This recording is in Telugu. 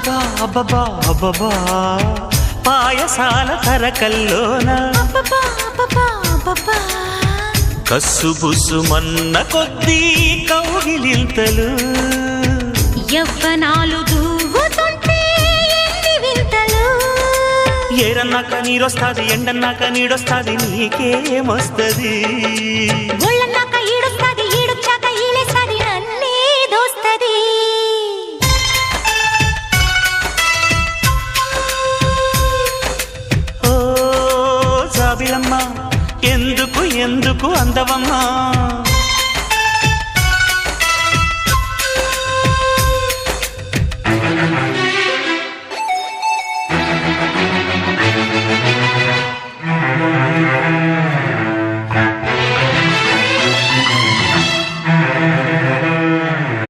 అబ్బబ్బా అబ్బబ్బా అబ్బబ్బా పాయసాల తరకల్లోన కస్సుబుస్సు మన్న కొద్దీ కౌగిలింతలు యవ్వనాలు దూవుతుంటే ఎన్ని వింతలు ఏరన్నాక నీరొస్తాది ఎండన్నాక నీడొస్తాది నీకేమొస్తది ఒళ్ళన్నాక ఈడొస్తాది ఈడొచ్చాక ఈలేస్తాది నన్నే దోస్తది ఓ జాబిలమ్మ ఎందుకు ఎందుకు అందవమ్మా